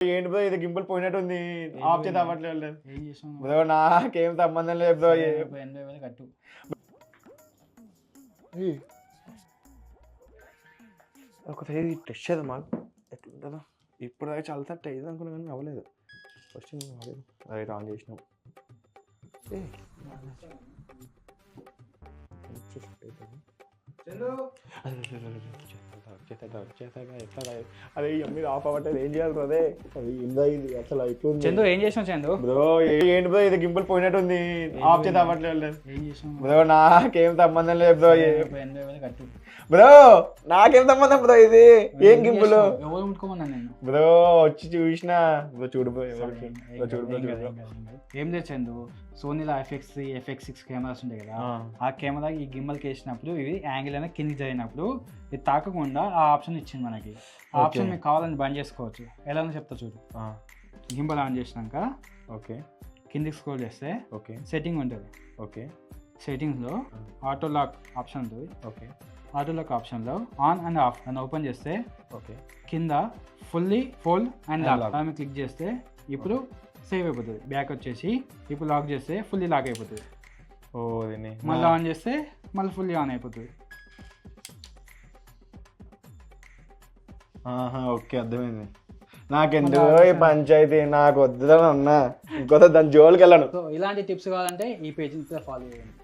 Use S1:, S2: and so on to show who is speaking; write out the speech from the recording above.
S1: ఏంటి బ్రో ఇది గింపుల్ పోయినట్టుంది ఆఫ్ చేద్దాం అవ్వట్లేదు
S2: ఏం చేసాం
S1: బ్రో నాకేం సంబంధం లేదు బ్రో
S2: 80,000 కట్టు.
S1: ఒకసారి టెస్ట్ చేద్దాం మాకు ఎట్లుంటుందో ఇప్పుడు దాకా చాలా సార్ అయ్యింది అనుకున్నా కానీ అవ్వలేదు ఫస్ట్ రైట్ ఆన్ చేసినాం అదే మీరు ఆఫ్ అవ్వట్లేదు ఏం చేయాలి బ్రో అదే అది ఇందా ఇది అసలు అయిపోయింది
S2: చందు ఏం చేసాం చందు
S1: బ్రో ఏంటి బ్రో ఇది గింపుల్ పోయినట్టుంది ఆఫ్ చేద్దాం అవ్వట్లేదు
S2: ఏం చేసాం
S1: బ్రో నాకేం సంబంధం లేదు బ్రో
S2: 80,000 కట్టు.
S1: బ్రో నాకేం సంబంధం బ్రో ఇది ఏం గింపుల్
S2: ఎవరు ముట్టుకోమన్నా నేను
S1: బ్రో వచ్చి చూసిన బ్రో చూడు బ్రో చూడు బ్రో
S2: ఏం లేదు చందు సోనీలో FX3 FX6 కెమెరాస్ ఉంటాయి కదా ఆ కెమెరా ఈ గింబల్కి వేసినప్పుడు ఇవి యాంగిల్ అనేది కిందికి జరిగినప్పుడు ఇది తాకకుండా ఆ ఆప్షన్ ఇచ్చింది మనకి ఆ ఆప్షన్ మీకు కావాలని బంద్ చేసుకోవచ్చు ఎలానో చెప్తా చూడు గింబల్ ఆన్ చేసినాక
S1: ఓకే
S2: కిందికి స్క్రోల్ చేస్తే
S1: ఓకే
S2: సెట్టింగ్ ఉంటుంది
S1: ఓకే
S2: సెట్టింగ్స్లో ఆటో లాక్ ఆప్షన్ ఉంటుంది
S1: ఓకే
S2: ఆటో లాక్ ఆప్షన్లో ఆన్ అండ్ ఆఫ్ అని ఓపెన్ చేస్తే
S1: ఓకే
S2: కింద ఫుల్లీ ఫోల్డ్ అండ్ లాక్ అని క్లిక్ చేస్తే ఇప్పుడు సేవ్ అయిపోతుంది బ్యాక్ వచ్చేసి ఇప్పుడు లాక్ చేస్తే ఫుల్లీ లాక్ అయిపోతుంది
S1: ఓ దీన్ని
S2: మళ్ళీ ఆన్ చేస్తే మళ్ళీ ఫుల్లీ ఆన్ అయిపోతుంది
S1: ఓకే అర్థమైంది నాకెందుకో ఈ పంచాయతీ నాకు వద్దని ఉన్నా ఇంకొక దాని జోలికి వెళ్ళను
S2: సో ఇలాంటి టిప్స్ కావాలంటే ఈ పేజ్ ఫాలో చేయండి.